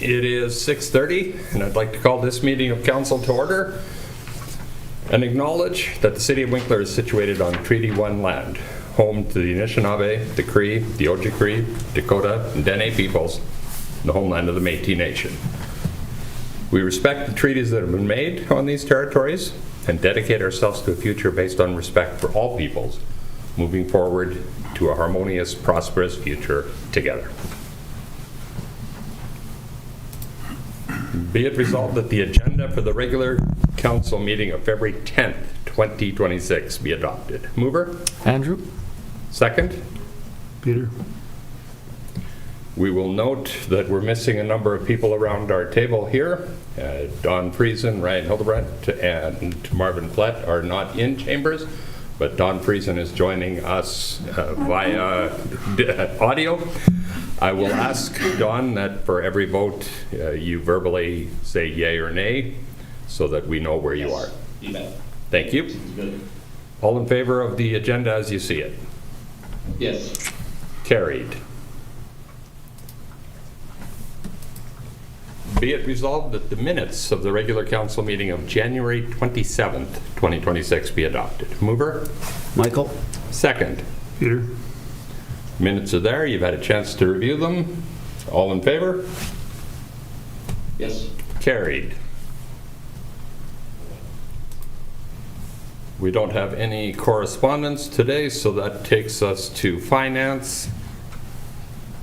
It is 6:30, and I'd like to call this meeting of council to order and acknowledge that the city of Winkler is situated on Treaty 1 land, home to the Anishinaabe, the Cree, the Ojibwe, Dakota, and Dene peoples, the homeland of the Métis Nation. We respect the treaties that have been made on these territories and dedicate ourselves to a future based on respect for all peoples, moving forward to a harmonious, prosperous future together. Be it resolved that the agenda for the regular council meeting of February 10th, 2026 be adopted. Mover? Andrew. Second? Peter. We will note that we're missing a number of people around our table here. Don Friesen, Ryan Hildebrandt, and Marvin Flett are not in chambers, but Don Friesen is joining us via audio. I will ask Don that for every vote you verbally say yay or nay so that we know where you are. You bet. Thank you. Good. All in favor of the agenda as you see it? Yes. Carried. Be it resolved that the minutes of the regular council meeting of January 27th, 2026 be adopted. Mover? Michael. Second. Peter. Minutes are there. You've had a chance to review them. All in favor? Yes. Carried. We don't have any correspondence today, so that takes us to finance.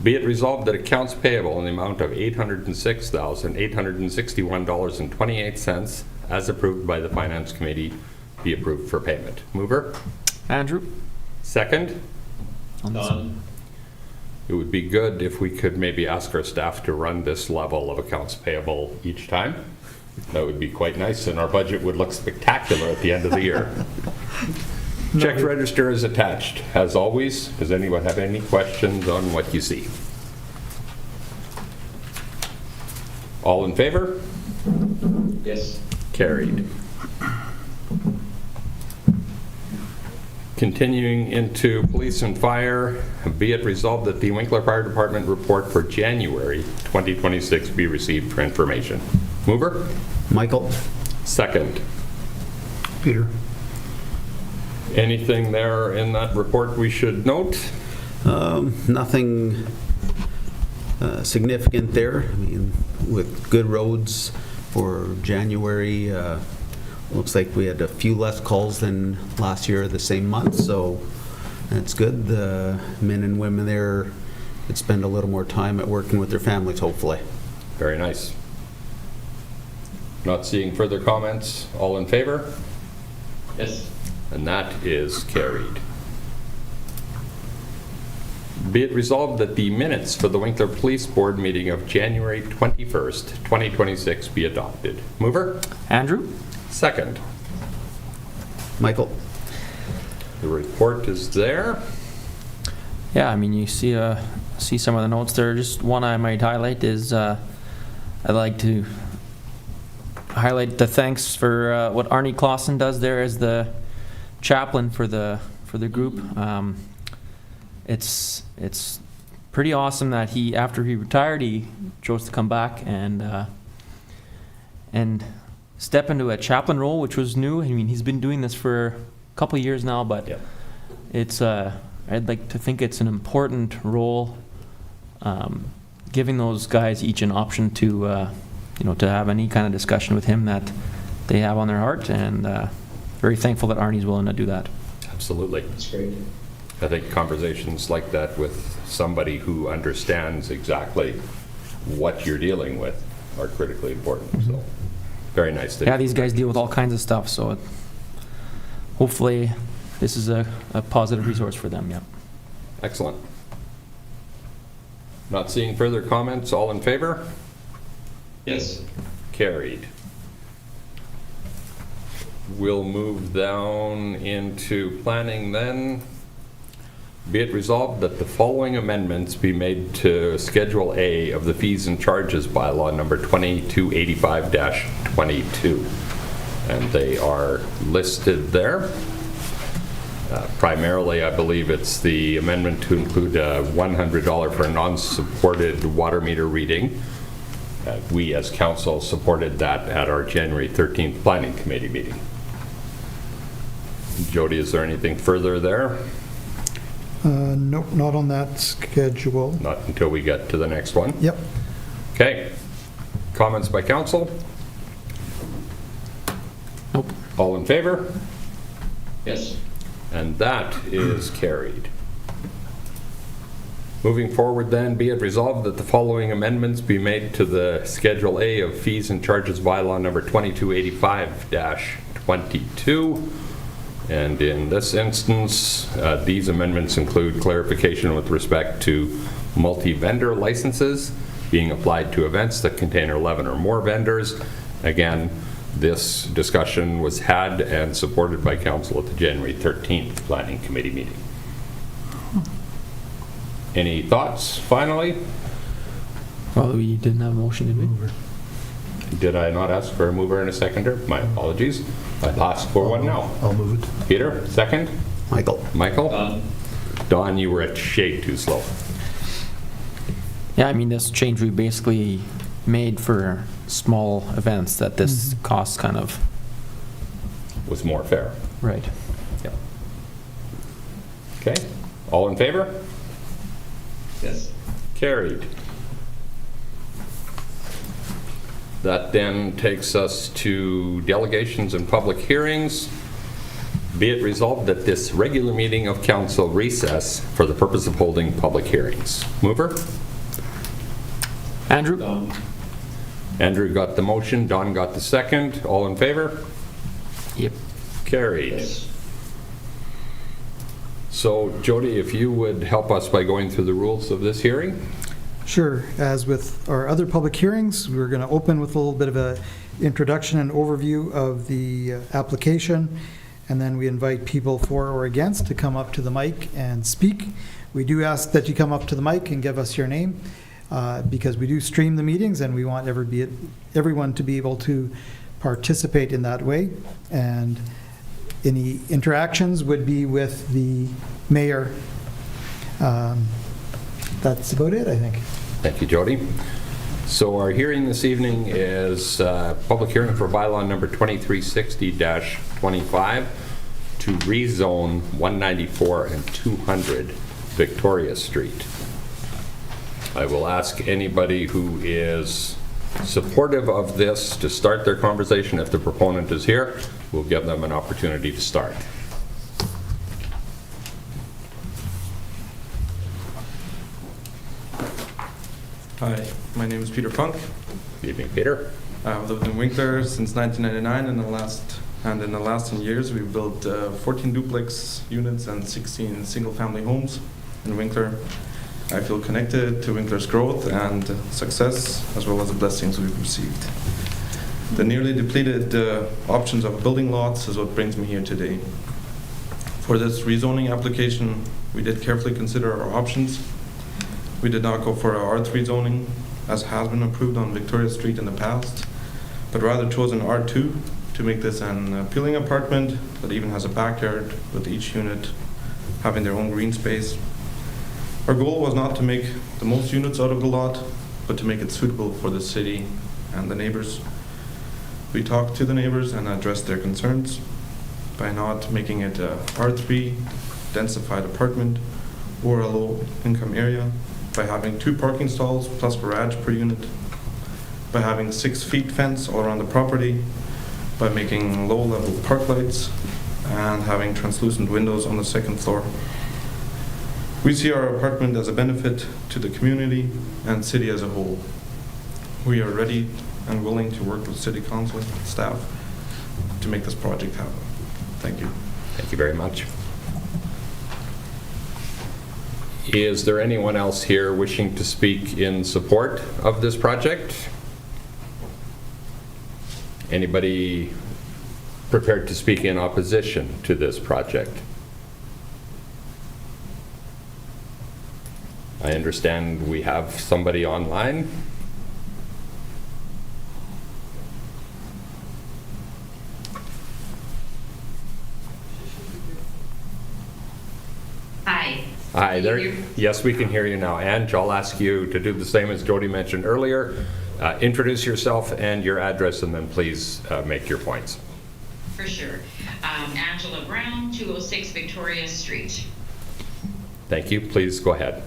Be it resolved that accounts payable in the amount of $806,861.28 as approved by the Finance Committee be approved for payment. Mover? Andrew. Second? Don. It would be good if we could maybe ask our staff to run this level of accounts payable each time. That would be quite nice, and our budget would look spectacular at the end of the year. Check register is attached, as always. Does anyone have any questions on what you see? All in favor? Yes. Carried. Continuing into police and fire, be it resolved that the Winkler Fire Department report for January 2026 be received for information. Mover? Michael. Second. Peter. Anything there in that report we should note? Nothing significant there. I mean, with good roads for January, looks like we had a few less calls than last year the same month, so that's good. The men and women there could spend a little more time at working with their families, hopefully. Very nice. Not seeing further comments. All in favor? Yes. And that is carried. Be it resolved that the minutes for the Winkler Police Board meeting of January 21st, 2026 be adopted. Mover? Andrew. Second. Michael. The report is there. Yeah, I mean, you see some of the notes there. Just one I might highlight is I'd like to highlight the thanks for what Arnie Clausen does there as the chaplain for the group. It's pretty awesome that after he retired, he chose to come back and step into a chaplain role, which was new. I mean, he's been doing this for a couple of years now, but Yeah. it's I'd like to think it's an important role, giving those guys each an option to to have any kind of discussion with him that they have on their heart, and very thankful that Arnie's willing to do that. Absolutely. That's great. I think conversations like that with somebody who understands exactly what you're dealing with are critically important. So, very nice. Yeah, these guys deal with all kinds of stuff, so hopefully this is a positive resource for them. Yeah. Excellent. Not seeing further comments. All in favor? Yes. Carried. We'll move down into planning then. Be it resolved that the following amendments be made to Schedule A of the Fees and Charges Bylaw number 2285-22. And they are listed there. Primarily, I believe it's the amendment to include $100 for non-supported water meter reading We as council supported that at our January 13th Planning Committee meeting. Jody, is there anything further there? Nope, not on that schedule. Not until we get to the next one. Yep. Okay. Comments by council? Nope. All in favor? Yes. And that is carried. Moving forward then, be it resolved that the following amendments be made to the Schedule A of Fees and Charges Bylaw number 2285-22. And in this instance, these amendments include clarification with respect to multi-vendor licenses being applied to events that contain 11 or more vendors. Again, this discussion was had and supported by council at the January 13th Planning Committee meeting. Any thoughts, finally? Well, we didn't have a motion, did we? Did I not ask for a mover and a seconder? My apologies. I'll ask for one now. I'll move it. Peter, second? Michael? Michael? Don? Don, you were a shade too slow. Yeah, I mean, this change we basically made for small events that this cost kind of. Was more fair. Right. Yeah. Okay. All in favor? Yes. Carried. That then takes us to delegations and public hearings. Be it resolved that this regular meeting of council recess for the purpose of holding public hearings. Mover? Andrew? Don? Andrew got the motion, Don got the second. All in favor? Yep. Carried. Yes. So Jody, if you would help us by going through the rules of this hearing? Sure. As with our other public hearings, we're going to open with a little bit of a introduction and overview of the application, and then we invite people for or against to come up to the mic and speak. We do ask that you come up to the mic and give us your name, because we do stream the meetings and we want everyone to be able to participate in that way. And any interactions would be with the mayor. That's about it, I think. Thank you, Jody. So our hearing this evening is public hearing for bylaw number 2360-25 to rezone 194 and 200 Victoria Street. I will ask anybody who is supportive of this to start their conversation. If the proponent is here, we'll give them an opportunity to start. Hi, my name is Peter Funk. Good evening, Peter. I've lived in Winkler since 1999, and in the last 10 years we've built 14 duplex units and 16 single-family homes in Winkler. I feel connected to Winkler's growth and success, as well as the blessings we've received. The nearly depleted options of building lots is what brings me here today. For this rezoning application, we did carefully consider our options. We did not go for a R3 zoning, as has been approved on Victoria Street in the past, but rather chose an R2 to make this an appealing apartment that even has a backyard, with each unit having their own green space. Our goal was not to make the most units out of the lot, but to make it suitable for the city and the neighbors. We talked to the neighbors and addressed their concerns by not making it a R3 densified apartment or a low-income area, by having 2 parking stalls plus garage per unit, by having 6 feet fence all around the property, by making low-level park lights, and having translucent windows on the 2nd floor. We see our apartment as a benefit to the community and city as a whole. We are ready and willing to work with city council staff to make this project happen. Thank you. Thank you very much. Is there anyone else here wishing to speak in support of this project? Anybody prepared to speak in opposition to this project? I understand we have somebody online. Hi. Hi Can there. you hear me? Yes, we can hear you now. Ange, I'll ask you to do the same as Jody mentioned earlier. Introduce yourself and your address, and then please make your points. For sure. Angela Brown, 206 Victoria Street. Thank you. Please go ahead.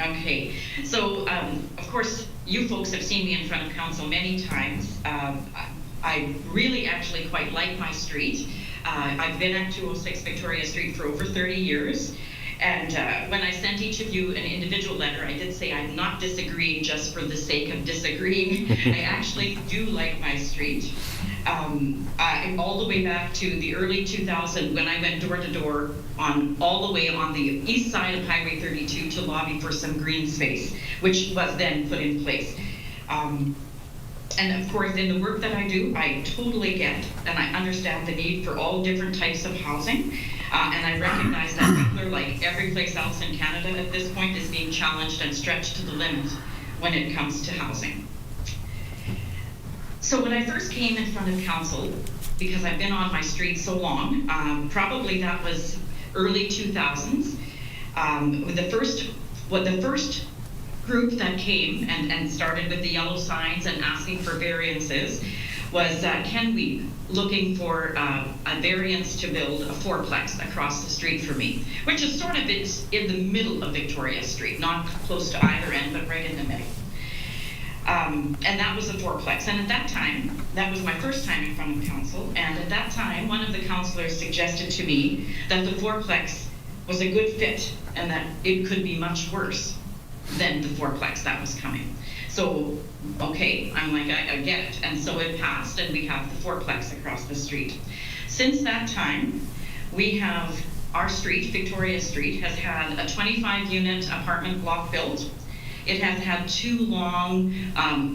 Okay, so of course, you folks have seen me in front of council many times. I really actually quite like my street. I've been at 206 Victoria Street for over 30 years. And when I sent each of you an individual letter, I did say I'm not disagreeing just for the sake of disagreeing. I actually do like my street. All the way back to the early 2000s when I went door to door all the way on the east side of Highway 32 to lobby for some green space, which was then put in place. And of course, in the work that I do, I totally get and I understand the need for all different types of housing. And I recognize that Winkler, like every place else in Canada at this point, is being challenged and stretched to the limit when it comes to housing. So when I first came in front of council, because I've been on my street so long, probably that was early 2000s, the first group that came and started with the yellow signs and asking for variances was Ken Weeb, looking for a variance to build a fourplex across the street from me, which is sort of in the middle of Victoria Street, not close to either end, but right in the middle. And that was a fourplex. And at that time, that was my first time in front of council, and at that time, one of the councillors suggested to me that the fourplex was a good fit and that it could be much worse than the fourplex that was coming. So, okay, I'm like, I get it. And so it passed, and we have the fourplex across the street. Since that time, we have our street, Victoria Street, has had a 25-unit apartment block built. It has had 2 long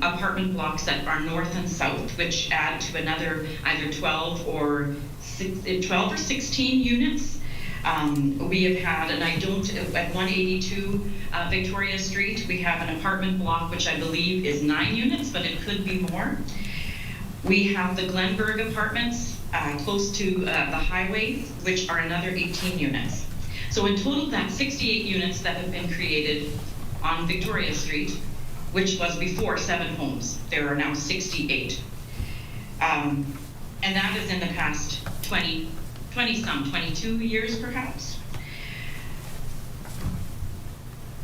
apartment blocks that are north and south, which add to another either 12 or 16 units. We have had, and at 182 Victoria Street, we have an apartment block which I believe is 9 units, but it could be more. We have the Glenberg apartments close to the highway, which are another 18 units. So in total, that's 68 units that have been created on Victoria Street, which was before 7 homes. There are now 68. And that is in the past 22 years perhaps.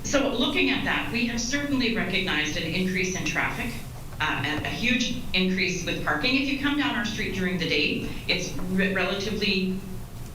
So looking at that, we have certainly recognized an increase in traffic, a huge increase with parking. If you come down our street during the day, it's relatively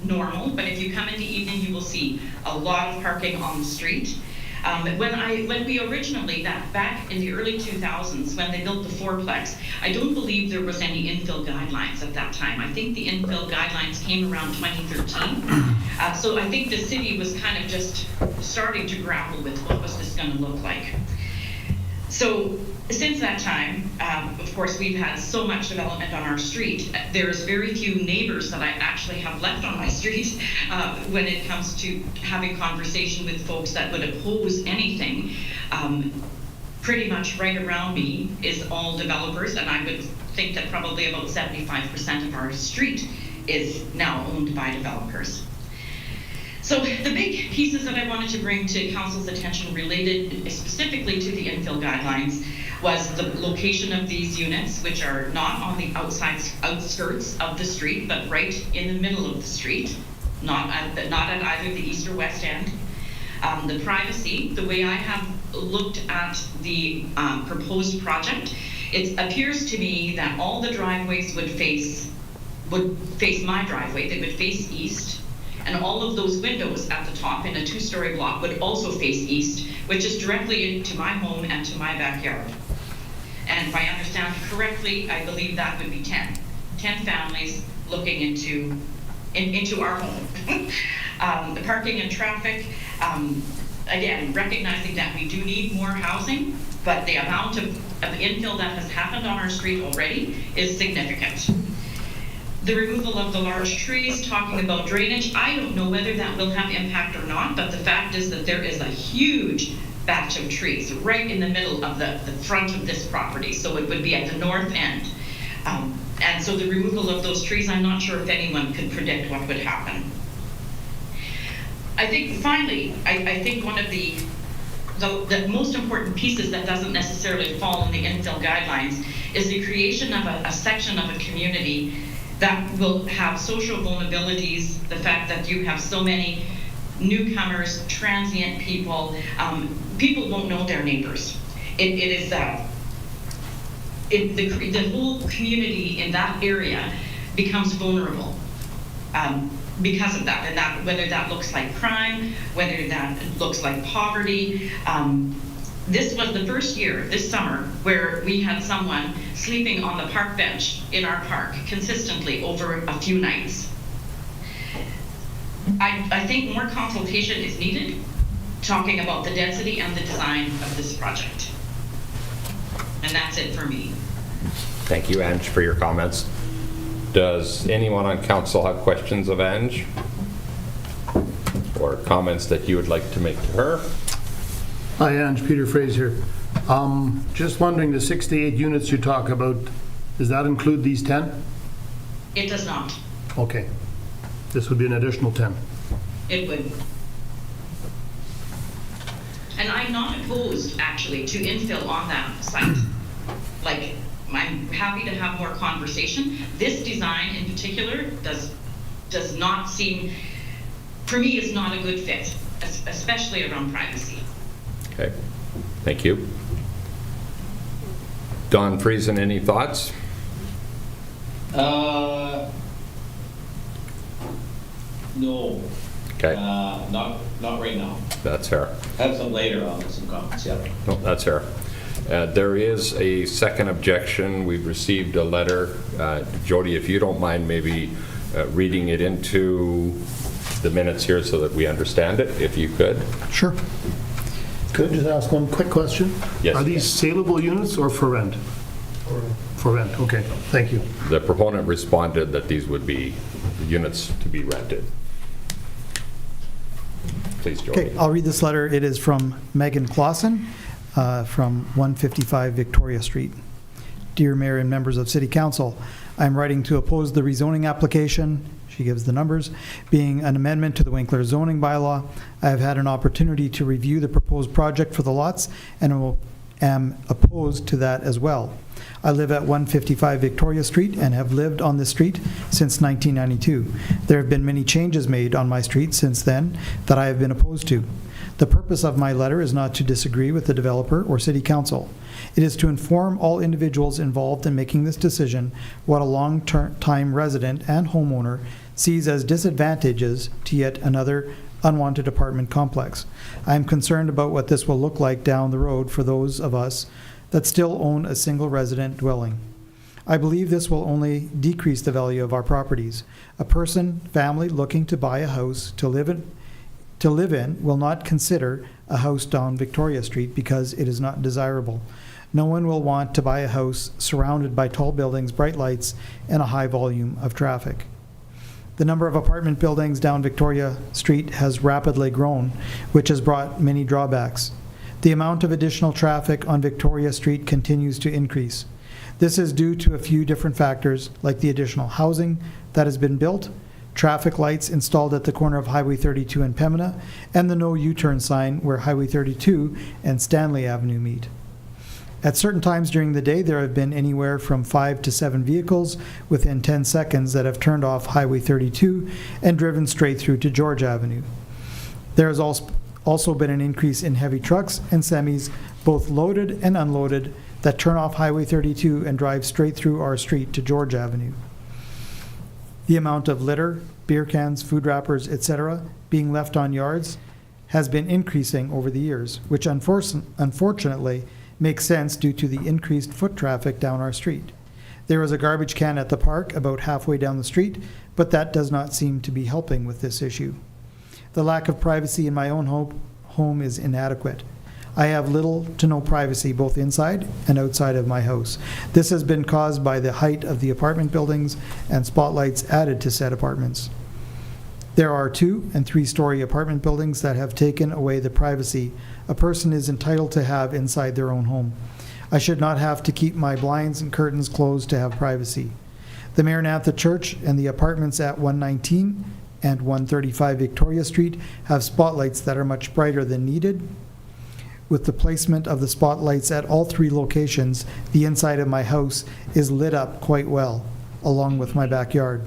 normal, but if you come in the evening, you will see a lot of parking on the street. When we originally, back in the early 2000s, when they built the fourplex, I don't believe there was any infill guidelines at that time. I think the infill guidelines came around 2013. So I think the city was kind of just starting to grapple with what was this going to look like. So since that time, of course, we've had so much development on our street. There's very few neighbors that I actually have left on my street when it comes to having conversation with folks that would oppose anything. Pretty much right around me is all developers, and I would think that probably about 75% of our street is now owned by developers. So the big pieces that I wanted to bring to council's attention related specifically to the infill guidelines was the location of these units, which are not on the outskirts of the street, but right in the middle of the street, not at either the east or west end. The privacy, the way I have looked at the proposed project, it appears to me that all the driveways would face my driveway. They would face east. And all of those windows at the top in a 2-story block would also face east, which is directly into my home and to my backyard. And if I understand correctly, I believe that would be 10 families looking into our home. The parking and traffic, again, recognizing that we do need more housing, but the amount of infill that has happened on our street already is significant. The removal of the large trees, talking about drainage, I don't know whether that will have impact or not, but the fact is that there is a huge batch of trees right in the middle of the front of this property, so it would be at the north end. And so the removal of those trees, I'm not sure if anyone could predict what would happen. I think finally, I think one of the the most important pieces that doesn't necessarily fall in the infill guidelines is the creation of a section of a community that will have social vulnerabilities, the fact that you have so many newcomers, transient people, people won't know their neighbors. The whole community in that area becomes vulnerable because of that, and that whether that looks like crime, whether that looks like poverty. This was the first year, this summer, where we had someone sleeping on the park bench in our park consistently over a few nights. I think more consultation is needed, talking about the density and the design of this project. And that's it for me. Thank you, Ange, for your comments. Does anyone on council have questions of Ange? Or comments that you would like to make to her? Hi, Ange, Peter Fraser. Just wondering, the 68 units you talk about, does that include these 10? It does not. Okay. This would be an additional 10. It would. And I'm not opposed, actually, to infill on that site. Like, I'm happy to have more conversation. This design in particular does not seem, for me, is not a good fit, especially around privacy. Okay, thank you. Don Friesen, any thoughts? No. Okay, Not right now. that's fair. Have some later on, some comments, yeah. No, that's fair. There is a second objection. We've received a letter. Jody, if you don't mind maybe reading it into the minutes here so that we understand it, if you could. Sure. Could I just ask one quick question? Yes. Are these saleable units or for rent? For rent, okay, thank you. The proponent responded that these would be units to be rented. Please, Jody. Okay, I'll read this letter. It is from Megan Clausen from 155 Victoria Street. Dear Mayor and members of City Council, I'm writing to oppose the rezoning application. She gives the numbers, being an amendment to the Winkler zoning bylaw. I have had an opportunity to review the proposed project for the lots and am opposed to that as well. I live at 155 Victoria Street and have lived on this street since 1992. There have been many changes made on my street since then that I have been opposed to. The purpose of my letter is not to disagree with the developer or City Council. It is to inform all individuals involved in making this decision what a long-time resident and homeowner sees as disadvantages to yet another unwanted apartment complex. I am concerned about what this will look like down the road for those of us that still own a single resident dwelling. I believe this will only decrease the value of our properties. A family looking to buy a house to live in will not consider a house down Victoria Street because it is not desirable. No one will want to buy a house surrounded by tall buildings, bright lights, and a high volume of traffic. The number of apartment buildings down Victoria Street has rapidly grown, which has brought many drawbacks. The amount of additional traffic on Victoria Street continues to increase. This is due to a few different factors, like the additional housing that has been built, traffic lights installed at the corner of Highway 32 and Pembina, and the no U-turn sign where Highway 32 and Stanley Avenue meet. At certain times during the day, there have been anywhere from 5 to 7 vehicles within 10 seconds that have turned off Highway 32 and driven straight through to George Avenue. There has also been an increase in heavy trucks and semis, both loaded and unloaded, that turn off Highway 32 and drive straight through our street to George Avenue. The amount of litter, beer cans, food wrappers, etc., being left on yards has been increasing over the years, which unfortunately makes sense due to the increased foot traffic down our street. There is a garbage can at the park about halfway down the street, but that does not seem to be helping with this issue. The lack of privacy in my own home is inadequate. I have little to no privacy both inside and outside of my house. This has been caused by the height of the apartment buildings and spotlights added to said apartments. There are 2- and 3-story apartment buildings that have taken away the privacy a person is entitled to have inside their own home. I should not have to keep my blinds and curtains closed to have privacy. The Maranatha Church and the apartments at 119 and 135 Victoria Street have spotlights that are much brighter than needed. With the placement of the spotlights at all 3 locations, the inside of my house is lit up quite well, along with my backyard.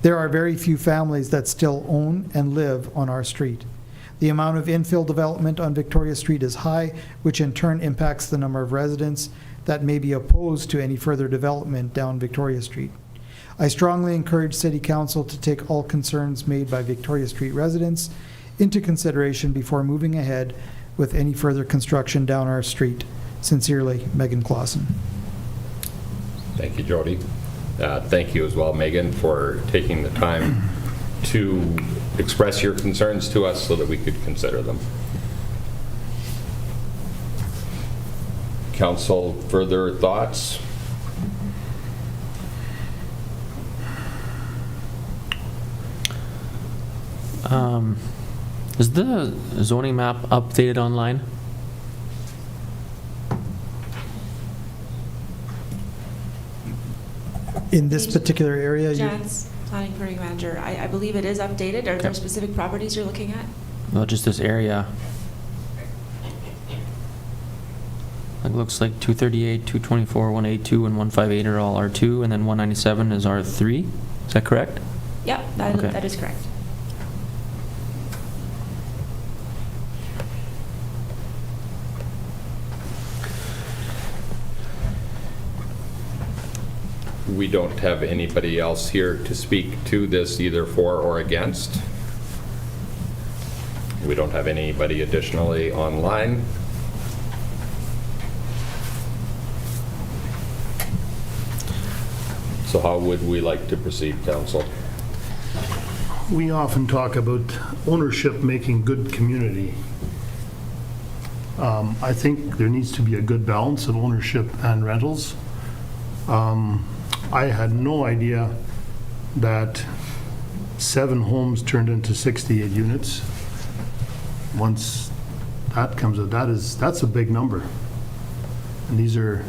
There are very few families that still own and live on our street. The amount of infill development on Victoria Street is high, which in turn impacts the number of residents that may be opposed to any further development down Victoria Street. I strongly encourage City Council to take all concerns made by Victoria Street residents into consideration before moving ahead with any further construction down our street. Sincerely, Megan Clausen. Thank you, Jody. Thank you as well, Megan, for taking the time to express your concerns to us so that we could consider them. Council, further thoughts? Is the zoning map updated online? In this particular area, Jan's planning permitting manager. I believe it is updated. Are there Okay. specific properties you're looking at? Well, just this area. It looks like 238, 224, 182, and 158 are all R2, and then 197 is R3. Is that correct? Yep, Okay. that is correct. We don't have anybody else here to speak to this either for or against. We don't have anybody additionally online. So how would we like to proceed, Council? We often talk about ownership making good community. I think there needs to be a good balance of ownership and rentals. I had no idea that 7 homes turned into 68 units. Once that comes out, that's a big number. And these are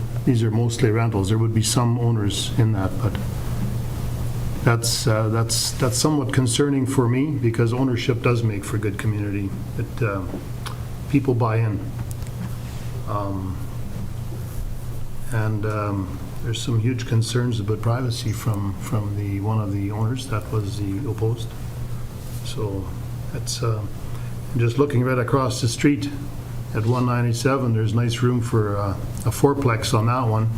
mostly rentals. There would be some owners in that, but that's somewhat concerning for me because ownership does make for good community. People buy in. There's some huge concerns about privacy from one of the owners that was the opposed. So that's just looking right across the street at 197. There's nice room for a fourplex on that one.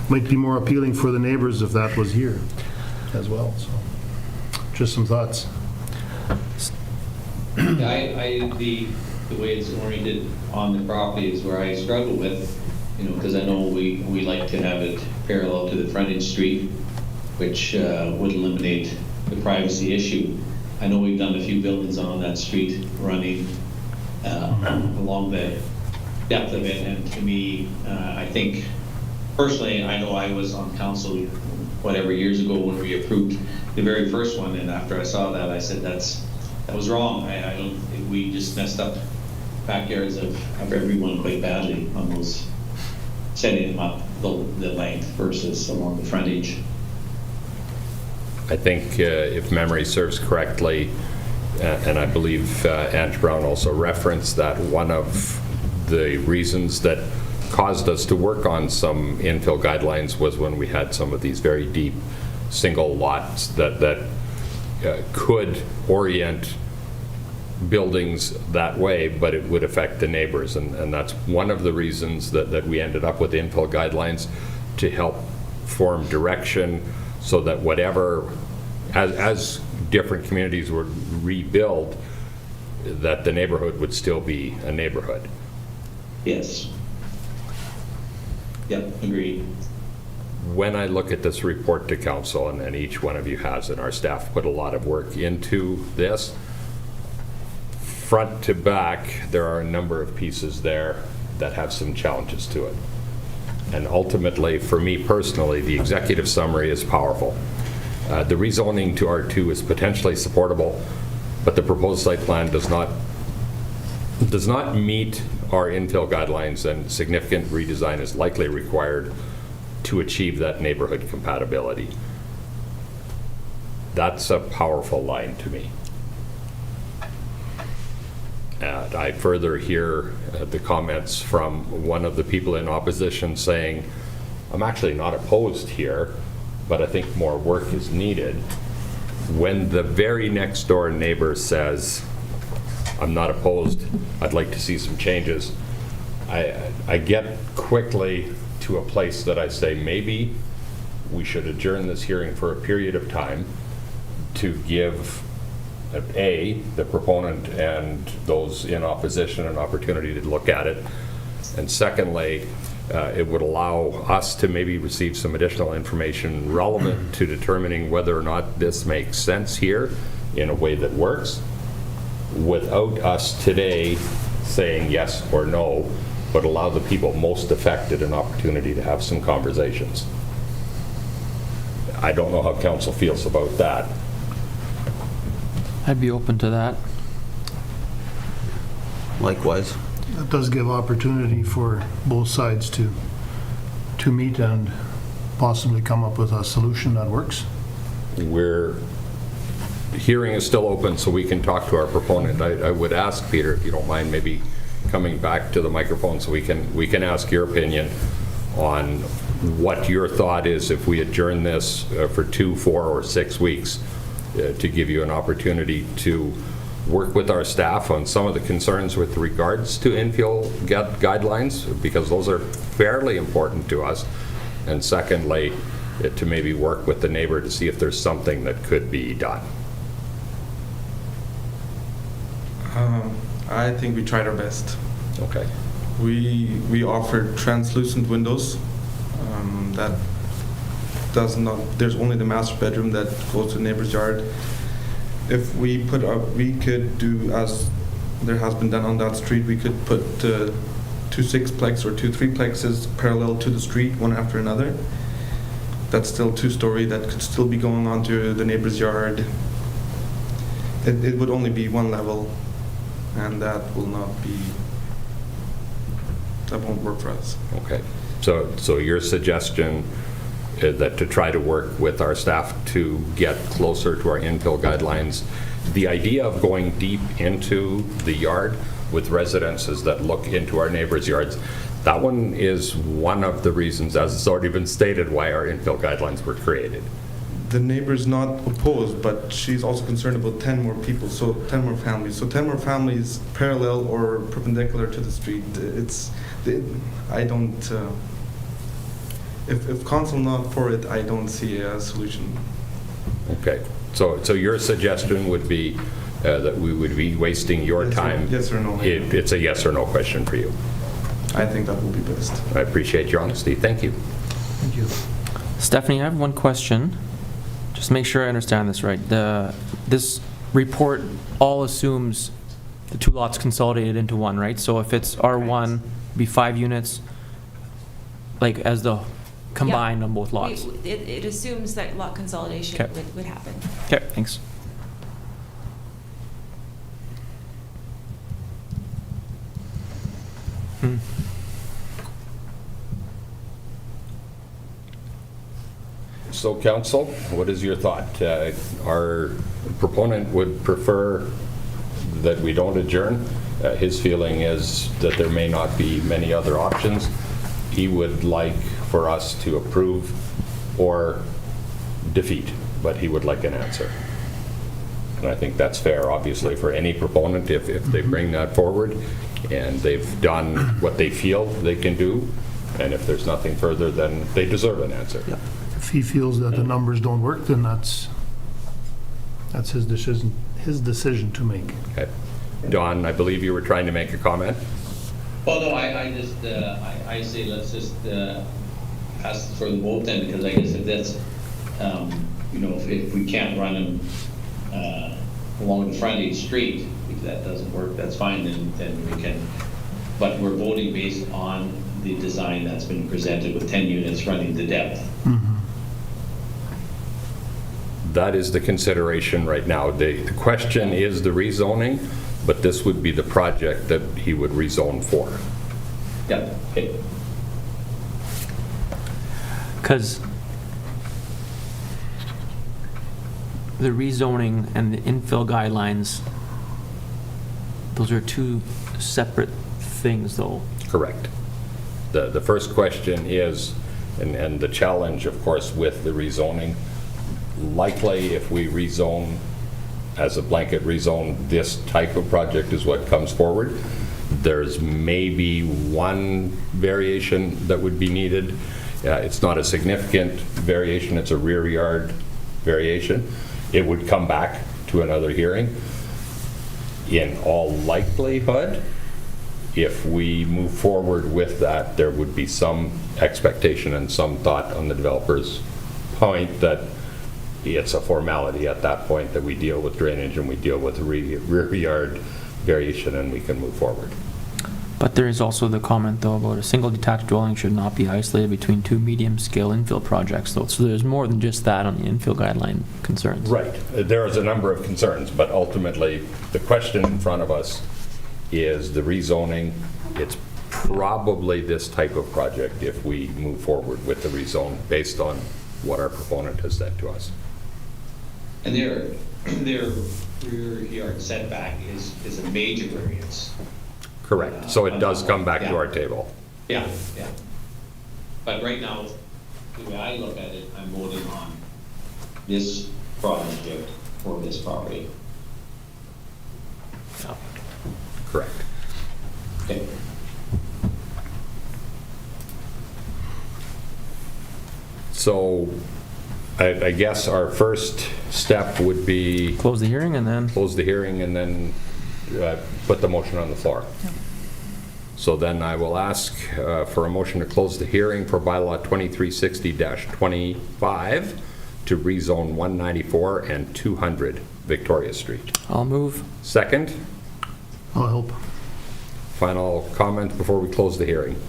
Might be more appealing for the neighbors if that was here as well. So just some thoughts. Yeah, the way it's oriented on the property is where I struggle with, because I know we like to have it parallel to the frontage street, which would eliminate the privacy issue. I know we've done a few buildings on that street running along the depth of it, and to me, I think, personally, I know I was on council whatever years ago when we approved the very first one, and after I saw that, I said that was wrong. We just messed up backyards of everyone quite badly on those, setting them up the length versus along the frontage. I think if memory serves correctly, and I believe Ange Brown also referenced that one of the reasons that caused us to work on some infill guidelines was when we had some of these very deep single lots that could orient buildings that way, but it would affect the neighbors, and that's one of the reasons that we ended up with infill guidelines to help form direction so that whatever, as different communities would rebuild, that the neighborhood would still be a neighborhood. Yes. Yep, agreed. When I look at this report to council, and each one of you has, and our staff put a lot of work into this, front to back, there are a number of pieces there that have some challenges to it. And ultimately, for me personally, the executive summary is powerful. The rezoning to R2 is potentially supportable, but the proposed site plan does not meet our infill guidelines, and significant redesign is likely required to achieve that neighborhood compatibility. That's a powerful line to me. And I further hear the comments from one of the people in opposition saying, I'm actually not opposed here, but I think more work is needed. When the very next door neighbor says, I'm not opposed, I'd like to see some changes, I get quickly to a place that I say, maybe we should adjourn this hearing for a period of time to give the proponent and those in opposition an opportunity to look at it. And secondly, it would allow us to maybe receive some additional information relevant to determining whether or not this makes sense here in a way that works, without us today saying yes or no, but allow the people most affected an opportunity to have some conversations. I don't know how council feels about that. I'd be open to that. Likewise. That does give opportunity for both sides to meet and possibly come up with a solution that works. Hearing is still open, so we can talk to our proponent. I would ask, Peter, if you don't mind, maybe coming back to the microphone so we can ask your opinion on what your thought is if we adjourn this for 2, 4, or 6 weeks to give you an opportunity to work with our staff on some of the concerns with regards to infill guidelines, because those are fairly important to us. And secondly, to maybe work with the neighbor to see if there's something that could be done. I think we tried our best. Okay. We offered translucent windows. That does not. There's only the master bedroom that goes to the neighbor's yard. If we put up, we could do as there has been done on that street. We could put 2 6-plex or 2 3-plexes parallel to the street, one after another. That's still 2-story. That could still be going onto the neighbor's yard. It would only be one level, and that will not be. That won't work for us. Okay. So your suggestion is that to try to work with our staff to get closer to our infill guidelines, the idea of going deep into the yard with residences that look into our neighbors' yards, that one is one of the reasons, as it's already been stated, why our infill guidelines were created. The neighbor's not opposed, but she's also concerned about 10 more people, so 10 more families. So 10 more families parallel or perpendicular to the street. I don't. If council not for it, I don't see a solution. Okay. So your suggestion would be that we would be wasting your time. Yes or no? It's a yes or no question for you. I think that will be best. I appreciate your honesty. Thank you. Thank you. Stephanie, I have one question. Just make sure I understand this right. This report all assumes the 2 lots consolidated into one, right? So if it's R1, be 5 units, like as the combined on both lots. It assumes that lot consolidation Okay. would happen. Okay, thanks. So council, what is your thought? Our proponent would prefer that we don't adjourn. His feeling is that there may not be many other options. He would like for us to approve or defeat, but he would like an answer. And I think that's fair, obviously, for any proponent if they bring that forward and they've done what they feel they can do, and if there's nothing further, then they deserve an answer. Yeah. If he feels that the numbers don't work, then that's his decision to make. Okay. Don, I believe you were trying to make a comment. Well, no, I just, I say let's just ask for the vote then, because I guess if that's, you know, if we can't run them along the frontage street, if that doesn't work, that's fine, then we can, but we're voting based on the design that's been presented with 10 units running the depth. That is the consideration right now. The question is the rezoning, but this would be the project that he would rezone for. Yeah, okay. Because the rezoning and the infill guidelines, Those are two separate things, though. Correct. The first question is, and the challenge, of course, with the rezoning, likely if we rezone as a blanket rezone, this type of project is what comes forward. There's maybe one variation that would be needed. It's not a significant variation, it's a rear yard variation. It would come back to another hearing. In all likelihood, if we move forward with that, there would be some expectation and some thought on the developer's point that it's a formality at that point that we deal with drainage and we deal with rear yard variation and we can move forward. But there is also the comment, though, about a single detached dwelling should not be isolated between two medium-scale infill projects, though. So there's more than just that on the infill guideline concerns. Right. There is a number of concerns, but ultimately, the question in front of us is the rezoning. It's probably this type of project if we move forward with the rezone based on what our proponent has said to us. And their rear yard setback is a major variance. Correct. So it does come back to our table. Yeah, yeah. But right now, the way I look at it, I'm voting on this project for this property. Correct. Okay. So I guess our first step would be Close the hearing and then, close the hearing and then put the motion on the floor. So then I will ask for a motion to close the hearing for bylaw 2360-25 to rezone 194 and 200 Victoria Street. I'll move. Second, I'll help. final comment before we close the hearing.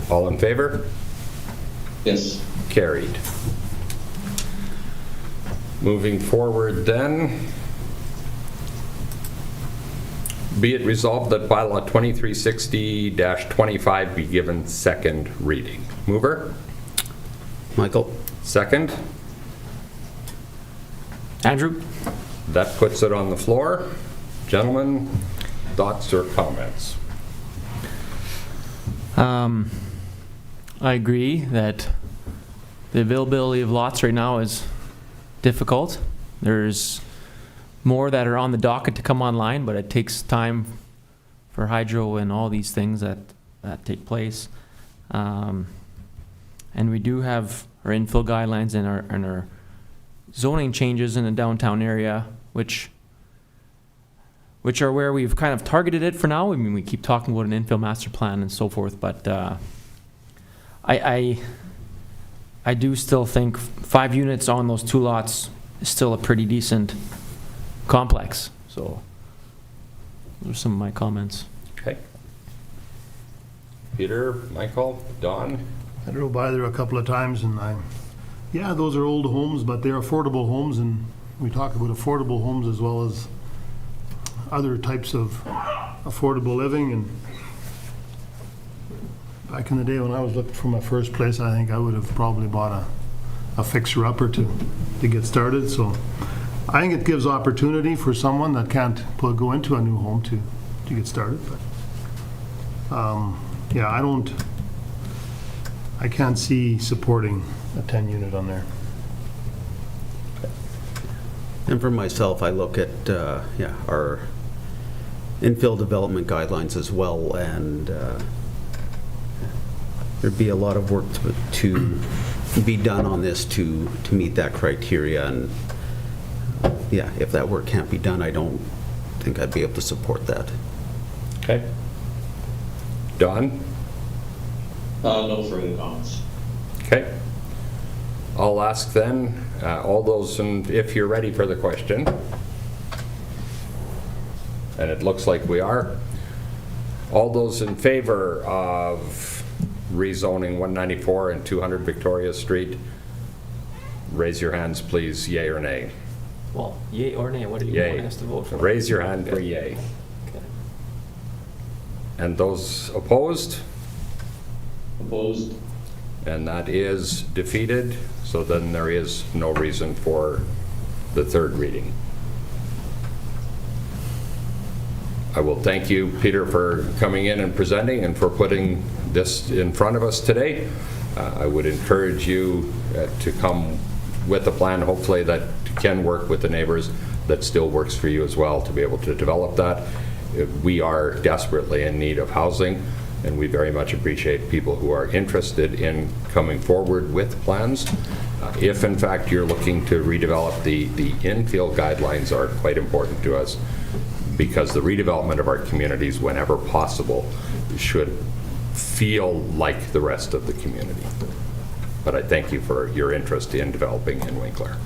All in favor? Yes. Carried. Moving forward then, be it resolved that bylaw 2360-25 be given second reading. Mover? Michael? Second? Andrew? That puts it on the floor. Gentlemen, thoughts or comments? I agree that the availability of lots right now is difficult. There's more that are on the docket to come online, but it takes time for hydro and all these things that take place. And we do have our infill guidelines and our zoning changes in the downtown area, which are where we've kind of targeted it for now. I mean, we keep talking about an infill master plan and so forth, but I do still think 5 units on those 2 lots is still a pretty decent complex. So those are some of my comments. Okay. Peter, Michael, Don? I drove by there a couple of times and yeah, those are old homes, but they're affordable homes, and we talk about affordable homes as well as other types of affordable living. And back in the day when I was looking for my first place, I think I would have probably bought a fixer-upper to get started. So I think it gives opportunity for someone that can't go into a new home to get started. But yeah, I can't see supporting a 10-unit on there. And for myself, I look at our infill development guidelines as well, and there'd be a lot of work to be done on this to meet that criteria. And yeah, if that work can't be done, I don't think I'd be able to support that. Okay. Don? No further comments. Okay. I'll ask then, all those, and if you're ready for the question, and it looks like we are, all those in favor of rezoning 194 and 200 Victoria Street, raise your hands, please, yay or nay. Well, yay or nay, what do you Yay. want us to vote for? Raise your hand for yay. Okay. And those opposed? Opposed? And that is defeated, so then there is no reason for the third reading. I will thank you, Peter, for coming in and presenting and for putting this in front of us today. I would encourage you to come with a plan, hopefully, that can work with the neighbors, that still works for you as well, to be able to develop that. We are desperately in need of housing, and we very much appreciate people who are interested in coming forward with plans. If in fact you're looking to redevelop, the infill guidelines are quite important to us, because the redevelopment of our communities, whenever possible, should feel like the rest of the community. But I thank you for your interest in developing in Winkler.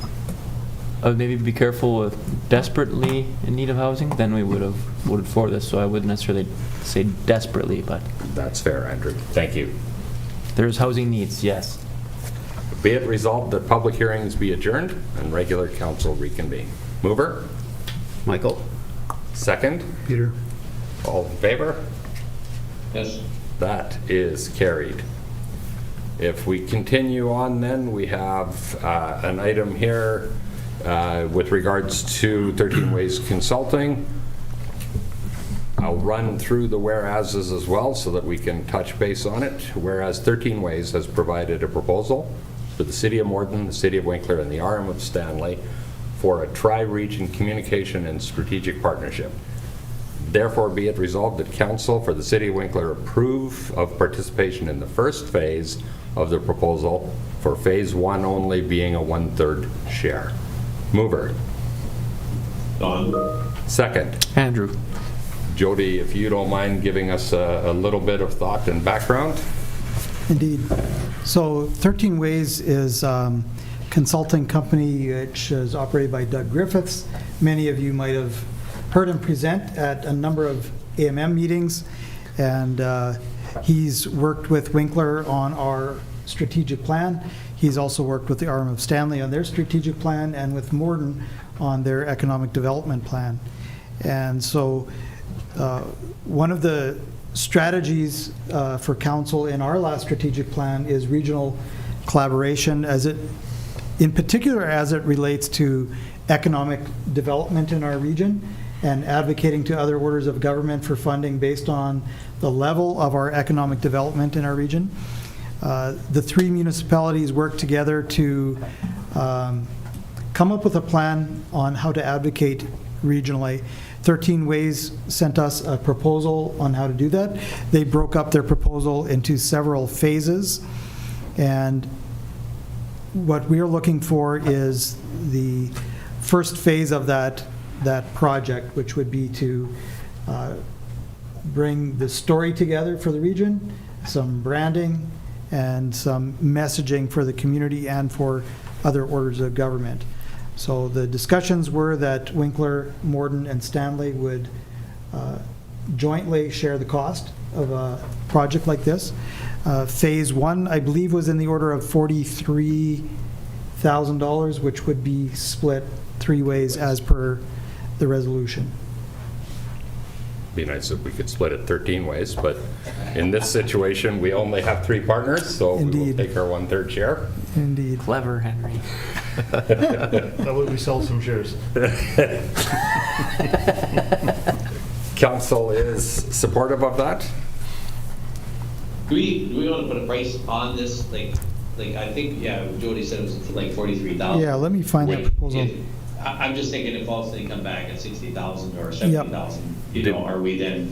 I would maybe be careful with desperately in need of housing, then we would have voted for this, so I wouldn't necessarily say desperately, but That's fair, Andrew. Thank you. there's housing needs, yes. Be it resolved that public hearings be adjourned and regular council reconvene. Mover? Michael? Second? Peter? All in favor? Yes. That is carried. If we continue on, then we have an item here with regards to 13 Ways Consulting. I'll run through the whereases as well so that we can touch base on it. Whereas 13 Ways has provided a proposal for the City of Morden, the City of Winkler, and the RM of Stanley for a tri-region communication and strategic partnership. Therefore, be it resolved that Council for the City of Winkler approve of participation in the first phase of the proposal, for phase 1 only being a 1/3 share. Mover. Don? Second. Andrew? Jody, if you don't mind giving us a little bit of thought and background. Indeed. So 13 Ways is consulting company which is operated by Doug Griffiths. Many of you might have heard him present at a number of AMM meetings, and he's worked with Winkler on our strategic plan. He's also worked with the RM of Stanley on their strategic plan, and with Morden on their economic development plan. And so one of the strategies for council in our last strategic plan is regional collaboration, in particular as it relates to economic development in our region, and advocating to other orders of government for funding based on the level of our economic development in our region. The 3 municipalities work together to come up with a plan on how to advocate regionally. 13 Ways sent us a proposal on how to do that. They broke up their proposal into several phases, and what we're looking for is the first phase of that project, which would be to bring the story together for the region, some branding, and some messaging for the community and for other orders of government. So the discussions were that Winkler, Morden, and Stanley would jointly share the cost of a project like this. Phase 1, I believe, was in the order of $43,000, which would be split 3 ways as per the resolution. Be nice if we could split it 13 ways, but in this situation, we only have 3 partners, so we will Indeed. take our 1/3 share. Indeed. Clever, Henry. That way we sell some shares. Council is supportive of that? Do we want to put a price on this? Like I think, yeah, Jody said it was like 43,000. Yeah, let me find that proposal. I'm just thinking if all of a sudden they come back at 60,000 or 70,000, you know, are we then?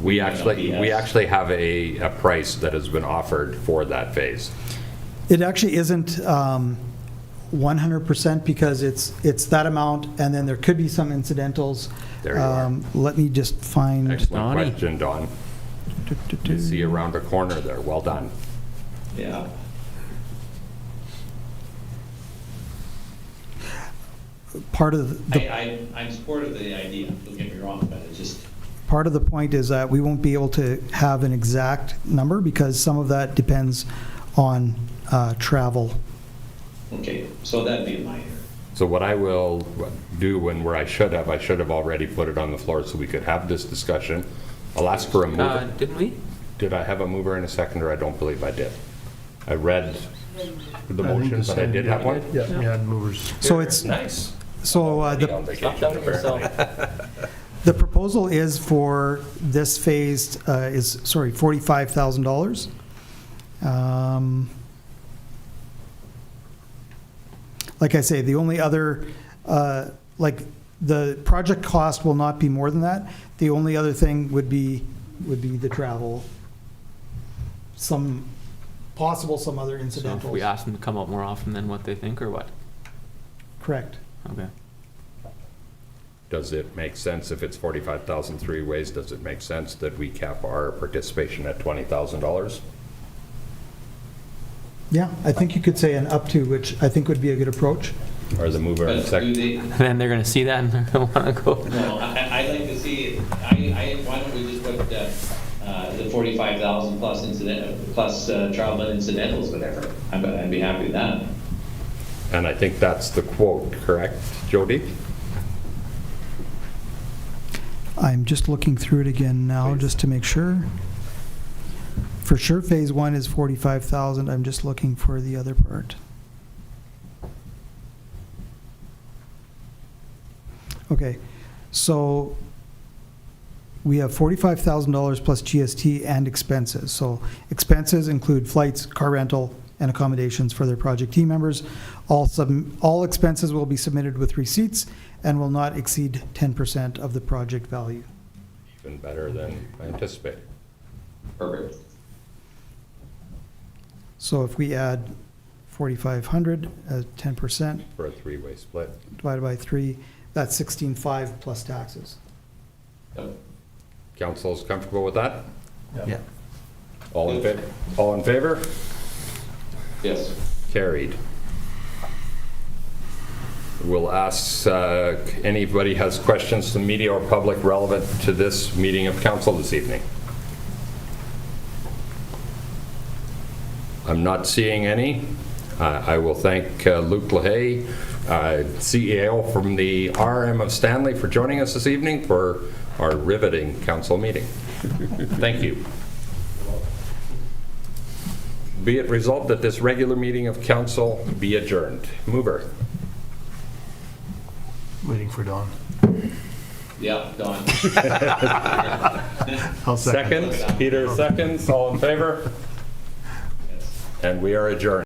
We actually have a price that has been offered for that phase. It actually isn't 100% because it's that amount, and then there could be some incidentals. There you are. Let me just find. Excellent Donnie. question, Don. You see around the corner there. Well done. Yeah. Part of the I'm supportive of the idea, don't get me wrong, but it's just, part of the point is that we won't be able to have an exact number because some of that depends on travel. okay, so that'd be minor. So what I will do I should have already put it on the floor so we could have this discussion. I'll ask for a mover. Didn't we? Did I have a mover and a seconder? I don't believe I did. I read the I think motion, the but I same, did yeah. have one. Yeah, we had movers. So it's, Nice. so On the vacation, Stop doubting apparently. yourself. The proposal is for this phase, $45,000. Like I say, the only other, the project cost will not be more than that. The only other thing would be the travel. Some other So if incidentals. we ask them to come up more often than what they think, or what? Correct. Okay. Does it make sense if it's 45,000 three ways, does it make sense that we cap our participation at $20,000? Yeah, I think you could say an up to, which I think would be a good approach. Or the mover and But do second? they, Then they're gonna see that and they're gonna wanna go. no, I'd like to see, why don't we just put the 45,000 plus plus travel and incidentals, whatever. I'd be happy with that. And I think that's the quote, correct, Jody? I'm just looking through it again now, Please. just to make sure. For sure, phase one is 45,000. I'm just looking for the other part. Okay, so we have $45,000 plus GST and expenses. So expenses include flights, car rental, and accommodations for their project team members. All expenses will be submitted with receipts and will not exceed 10% of the project value. Even better than anticipated. Perfect. So if we add 4,500 at 10% For a three-way split. divided by 3, that's 16,500 plus taxes. Yep. Council's comfortable with that? Yeah. All in favor? Yes. Carried. We'll ask, anybody has questions to media or public relevant to this meeting of council this evening? I'm not seeing any. I will thank Luke LaHaye, CEO from the RM of Stanley, for joining us this evening for our riveting council meeting. Thank you. Be it resolved that this regular meeting of council be adjourned. Mover. Waiting for Dawn. Yeah, Don. I'll second. Seconds. Peter seconds. All in favor? Yes. And we are adjourned.